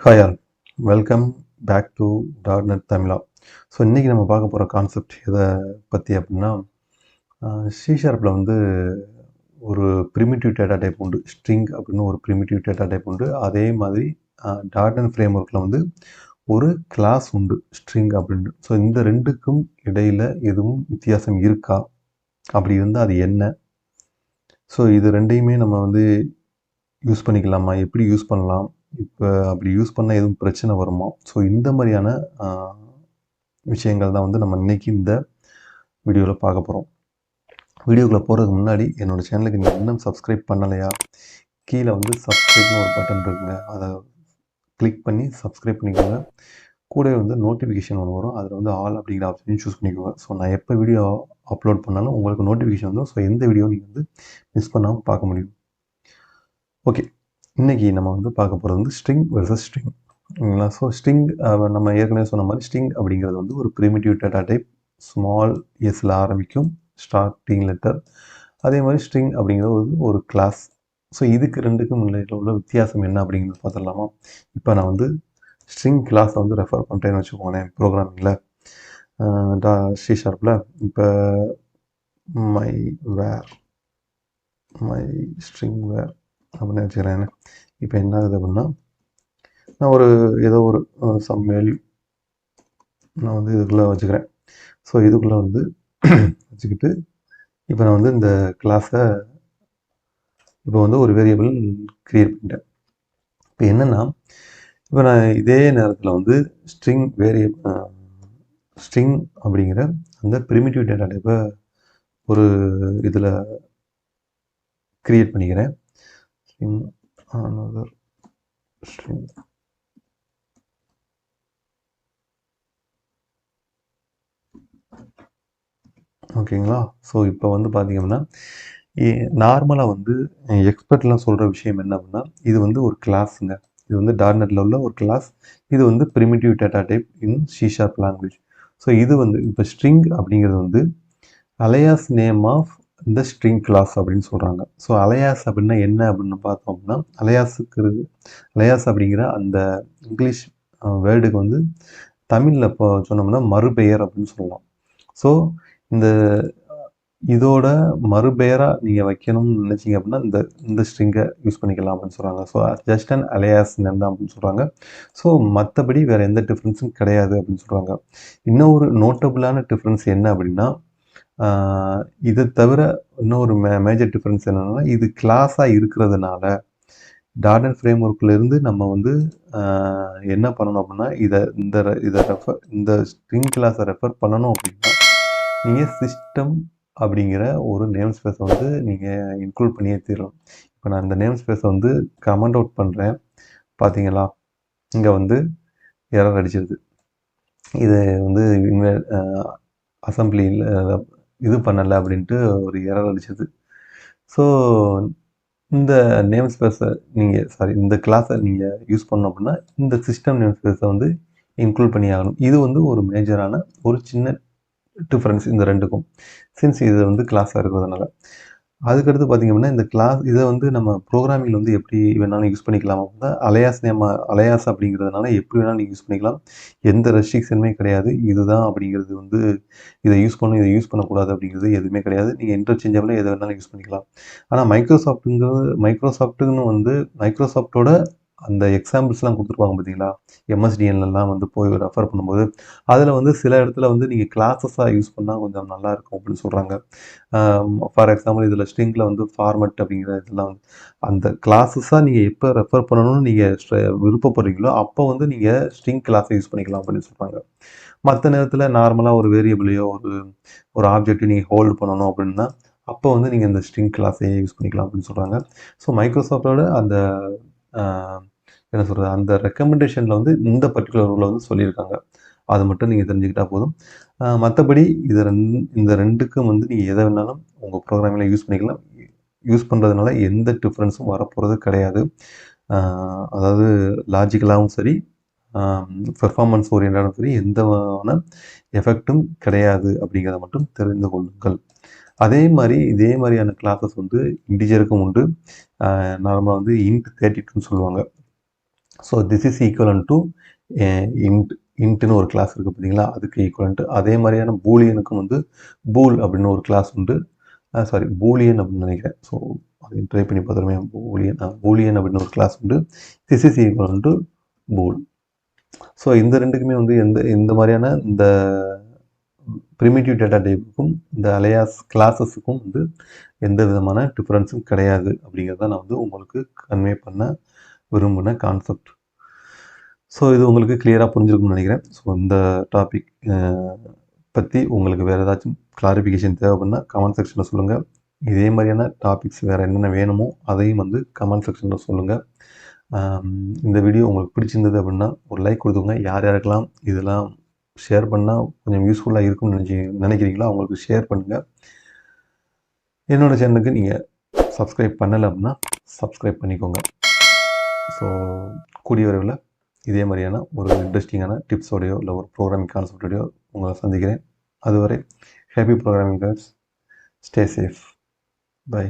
Hi all, welcome back to DotNet Tamizha. So இன்றைக்கி நம்ம பார்க்க போகிற கான்செப்ட் எதை பற்றி அப்படின்னா C#ல் வந்து ஒரு ப்ரிமிட்டிவ் டேட்டா டைப் உண்டு, ஸ்ட்ரிங் அப்படின்னு ஒரு ப்ரிமிட்டிவ் டேட்டா டைப் உண்டு. அதே மாதிரி .NET ஃப்ரேம்ஒர்க்கில் வந்து ஒரு கிளாஸ் உண்டு, ஸ்ட்ரிங் அப்படின்னு. ஸோ இந்த ரெண்டுக்கும் இடையில் எதுவும் வித்தியாசம் இருக்கா, அப்படி இருந்தால் அது என்ன? ஸோ இது ரெண்டையுமே நம்ம வந்து யூஸ் பண்ணிக்கலாமா, எப்படி யூஸ் பண்ணலாம், இப்போ அப்படி யூஸ் பண்ணால் எதுவும் பிரச்சனை வருமா? ஸோ இந்த மாதிரியான விஷயங்கள் தான் வந்து நம்ம இன்றைக்கி இந்த வீடியோவில் பார்க்க போகிறோம். வீடியோக்குள்ளே போகிறதுக்கு முன்னாடி என்னோடய சேனலுக்கு நீங்கள் இன்னும் சப்ஸ்கிரைப் பண்ணலையா, கீழே வந்து சப்ஸ்கிரைப்னு ஒரு பட்டன் இருக்குங்க, அதை கிளிக் பண்ணி சப்ஸ்கிரைப் பண்ணிக்கோங்க. கூடவே வந்து நோட்டிஃபிகேஷன் ஒன்று வரும், அதில் வந்து ஆல் அப்படிங்கிற ஆப்ஷனையும் சூஸ் பண்ணிக்கோங்க. ஸோ நான் எப்போ வீடியோ அப்லோட் பண்ணாலும் உங்களுக்கு நோட்டிஃபிகேஷன் வந்துடும். ஸோ எந்த வீடியோ நீங்கள் வந்து மிஸ் பண்ணாமல் பார்க்க முடியும். ஓகே, இன்றைக்கி நம்ம வந்து பார்க்க போகிறது வந்து ஸ்ட்ரிங் வெர்சஸ் ஸ்ட்ரிங். ஓகேங்களா? ஸோ ஸ்ட்ரிங் நம்ம ஏற்கனவே சொன்ன மாதிரி ஸ்ட்ரிங் அப்படிங்கிறது வந்து ஒரு ப்ரிமிட்டிவ் டேட்டா டைப், ஸ்மால் எஸ்ல ஆரம்பிக்கும், ஸ்டார்டிங் லெட்டர். அதே மாதிரி ஸ்ட்ரிங் அப்படிங்கிறது ஒரு கிளாஸ். ஸோ இதுக்கு ரெண்டுக்கும் உள்ள வித்தியாசம் என்ன அப்படிங்கிறது பார்த்துடலாமா? இப்போ நான் வந்து ஸ்ட்ரிங் கிளாஸை வந்து ரெஃபர் பண்ணுறேன்னு வச்சுக்கோங்களேன் ப்ரோக்ராமிங்கில், C#. இப்போ மை ஸ்ட்ரிங் வேர் அப்படின்னு வச்சுக்கிறேன். இப்போ என்ன ஆகுது அப்படின்னா, நான் ஏதோ ஒரு சம் வேல்யூ நான் வந்து இதுக்குள்ளே வச்சுக்கிறேன். ஸோ இதுக்குள்ளே வந்து வச்சுக்கிட்டு இப்போ நான் வந்து இந்த கிளாஸை இப்போ வந்து ஒரு வேரியபிள் க்ரியேட் பண்ணிட்டேன். இப்போ என்னென்னா, இப்போ நான் இதே நேரத்தில் வந்து ஸ்ட்ரிங் அப்படிங்கிற அந்த ப்ரிமிட்டிவ் டேட்டா டைப்பை ஒரு இதில் க்ரியேட் பண்ணிக்கிறேன். ஸ்ட்ரிங் ஓகேங்களா? ஸோ இப்போ வந்து பார்த்திங்கன்னா, நார்மலாக வந்து எக்ஸ்பர்ட்லாம் சொல்கிற விஷயம் என்ன அப்படின்னா, இது வந்து ஒரு கிளாஸுங்க, இது வந்து .NETல உள்ள ஒரு கிளாஸ், இது வந்து ப்ரிமிட்டிவ் டேட்டா டைப் இன் C# லாங்குவேஜ். ஸோ இது வந்து இப்போ ஸ்ட்ரிங் அப்படிங்கிறது வந்து அலையாஸ் நேம் ஆஃப் இந்த ஸ்ட்ரிங் கிளாஸ் அப்படின்னு சொல்கிறாங்க. ஸோ அலையாஸ் அப்படின்னா என்ன அப்படின்னு பார்த்தோம் அப்படின்னா, அலையாஸ் அப்படிங்கிற அந்த இங்கிலீஷ் வேர்டுக்கு வந்து தமிழில் இப்போ சொன்னோம்னா மறுபெயர் அப்படின்னு சொல்லலாம். ஸோ இதோட மறுபெயராக நீங்கள் வைக்கணும்னு நினச்சிங்க அப்படின்னா இந்த ஸ்ட்ரிங்கை யூஸ் பண்ணிக்கலாம் அப்படின்னு சொல்கிறாங்க. ஸோ ஜஸ்ட் அண்ட் அலையாஸ் நேம் தான் அப்படின்னு சொல்கிறாங்க. ஸோ மற்றபடி வேறு எந்த டிஃப்ரென்ஸும் கிடையாது அப்படின்னு சொல்கிறாங்க. இன்னொரு நோட்டபுளான டிஃப்ரென்ஸ் என்ன அப்படின்னா, இதை தவிர இன்னொரு மேஜர் டிஃப்ரென்ஸ் என்னென்னா, இது கிளாஸாக இருக்கிறதுனால .NET ஃப்ரேம்ஒர்க்லேருந்து நம்ம வந்து என்ன பண்ணணும் அப்படின்னா, இந்த ஸ்ட்ரிங் கிளாஸை ரெஃபர் பண்ணணும் அப்படின்னா, நீங்கள் சிஸ்டம் அப்படிங்கிற ஒரு நேம் ஸ்பேஸை வந்து நீங்கள் இன்க்ளூட் பண்ணியே தீரணும். இப்போ நான் இந்த நேம் ஸ்பேஸை வந்து கமெண்ட் அவுட் பண்ணுறேன், பார்த்தீங்களா? இங்கே வந்து எரர் அடிச்சிருது. இது வந்து அசம்பிளியில் இது பண்ணலை அப்படின்ட்டு ஒரு எரர் அடிச்சிருது. ஸோ இந்த நேம் ஸ்பேஸை இந்த கிளாஸை நீங்கள் யூஸ் பண்ணணும் அப்படின்னா, இந்த சிஸ்டம் நேம் ஸ்பேஸை வந்து இன்க்ளூட் பண்ணி ஆகணும். இது வந்து ஒரு மேஜரான ஒரு சின்ன டிஃப்ரென்ஸ் இந்த ரெண்டுக்கும், சின்ஸ் இது வந்து கிளாஸாக இருக்கிறதுனால. அதுக்கடுத்து பார்த்திங்க அப்படின்னா, இந்த கிளாஸ் இதை வந்து நம்ம ப்ரோக்ராமிங்கில் வந்து எப்படி வேணாலும் யூஸ் பண்ணிக்கலாம் அப்படின்னா, அலையாஸ் அப்படிங்கிறதுனால எப்படி வேணாலும் நீங்கள் யூஸ் பண்ணிக்கலாம், எந்த ரெஸ்ட்ரிக்ஷனுமே கிடையாது. இதுதான் அப்படிங்கிறது வந்து இதை யூஸ் பண்ணணும், இதை யூஸ் பண்ணக்கூடாது அப்படிங்கிறது எதுவுமே கிடையாது. நீங்கள் இன்டர்சேஞ்சபிளாக எதை வேணாலும் யூஸ் பண்ணிக்கலாம். ஆனால் மைக்ரோசாஃப்ட்டுன்னு வந்து மைக்ரோசாஃப்ட்டோட அந்த எக்ஸாம்பிள்ஸ்லாம் கொடுத்துருப்பாங்க பார்த்தீங்களா, MSDNலாம் வந்து போய் ரெஃபர் பண்ணும்போது, அதில் வந்து சில இடத்துல வந்து நீங்கள் கிளாஸஸாக யூஸ் பண்ணால் கொஞ்சம் நல்லாயிருக்கும் அப்படின்னு சொல்கிறாங்க. ஃபார் எக்ஸாம்பிள் இதில் ஸ்ட்ரிங்கில் வந்து ஃபார்மட் அப்படிங்கிற இதெல்லாம் வந்து அந்த கிளாஸஸாக நீங்கள் எப்போ ரெஃபர் பண்ணணும்னு நீங்கள் விருப்பப்படுறீங்களோ அப்போ வந்து நீங்கள் ஸ்ட்ரிங் கிளாஸை யூஸ் பண்ணிக்கலாம் அப்படின்னு சொல்கிறாங்க. மற்ற நேரத்தில் நார்மலாக ஒரு வேரியபிளையோ ஒரு ஆப்ஜெக்டையும் நீங்கள் ஹோல்டு பண்ணணும் அப்படின்னா, அப்போ வந்து நீங்கள் இந்த ஸ்ட்ரிங் கிளாஸையே யூஸ் பண்ணிக்கலாம் அப்படின்னு சொல்கிறாங்க. ஸோ மைக்ரோசாஃப்டோட அந்த என்ன சொல்கிறது, அந்த ரெக்கமெண்டேஷனில் வந்து இந்த பர்டிகுலர் ரூலை வந்து சொல்லியிருக்காங்க. அது மட்டும் நீங்கள் தெரிஞ்சுக்கிட்டால் போதும். மற்றபடி இந்த ரெண்டுக்கும் வந்து நீங்கள் எதை வேணாலும் உங்கள் ப்ரோக்ராமிங்கில் யூஸ் பண்ணிக்கலாம். யூஸ் பண்ணுறதுனால எந்த டிஃப்ரென்ஸும் வரப்போகிறது கிடையாது. அதாவது லாஜிக்கலாகவும் சரி, பெர்ஃபார்மன்ஸ் ஓரியன்டாகவும் சரி, எந்தமான எஃபெக்டும் கிடையாது அப்படிங்கிறத மட்டும் தெரிந்து கொள்ளுங்கள். இதே மாதிரியான கிளாஸஸ் வந்து இன்டிஜருக்கும் உண்டு. நார்மலாக வந்து int 32ன்னு சொல்லுவாங்க. So this is equivalent to இன்ட்னு ஒரு கிளாஸ் இருக்குது பார்த்தீங்களா, அதுக்கு ஈக்குவலன்ட்டு. அதே மாதிரியான பூலியனுக்கும் வந்து பூல் அப்படின்னு ஒரு கிளாஸ் உண்டு. பூலியன் அப்படின்னு நினைக்கிறேன். ஸோ அதையும் ட்ரை பண்ணி பார்த்துருமே. பூலியன் அப்படின்னு ஒரு கிளாஸ் உண்டு. This is equivalent to fool. So இந்த ரெண்டுக்குமே வந்து இந்த மாதிரியான இந்த ப்ரிமிட்டிவ் டேட்டா டைப்புக்கும் இந்த அலையாஸ் கிளாஸஸுக்கும் வந்து எந்த விதமான டிஃப்ரென்ஸும் கிடையாது அப்படிங்கிறத நான் வந்து உங்களுக்கு கன்வே பண்ண விரும்பின கான்செப்ட். ஸோ இது உங்களுக்கு கிளியராக புரிஞ்சிருக்கும்னு நினைக்கிறேன். ஸோ இந்த டாபிக் பற்றி உங்களுக்கு வேறு ஏதாச்சும் கிளாரிஃபிகேஷன் தேவைப்படுனா கமெண்ட் செக்ஷனில் சொல்லுங்கள். இதே மாதிரியான டாபிக்ஸ் வேறு என்னென்ன வேணுமோ அதையும் வந்து கமெண்ட் செக்ஷனில் சொல்லுங்கள். இந்த வீடியோ உங்களுக்கு பிடிச்சிருந்தது அப்படின்னா ஒரு லைக் கொடுத்துங்க. யார் யாருக்கெல்லாம் இதெல்லாம் ஷேர் பண்ணால் கொஞ்சம் யூஸ்ஃபுல்லாக இருக்கும்னு நினைக்கிறீங்களோ அவங்களுக்கு ஷேர் பண்ணுங்கள். என்னோடய சேனலுக்கு நீங்கள் சப்ஸ்கிரைப் பண்ணலை அப்படின்னா சப்ஸ்கிரைப் பண்ணிக்கோங்க. ஸோ கூடிய விரைவில் இதே மாதிரியான ஒரு இன்ட்ரெஸ்டிங்கான டிப்ஸோடையோ இல்லை ஒரு ப்ரோக்ராமிங் கான்செப்டோடையோ உங்களை சந்திக்கிறேன். அதுவரை happy programming guys. Stay safe. By.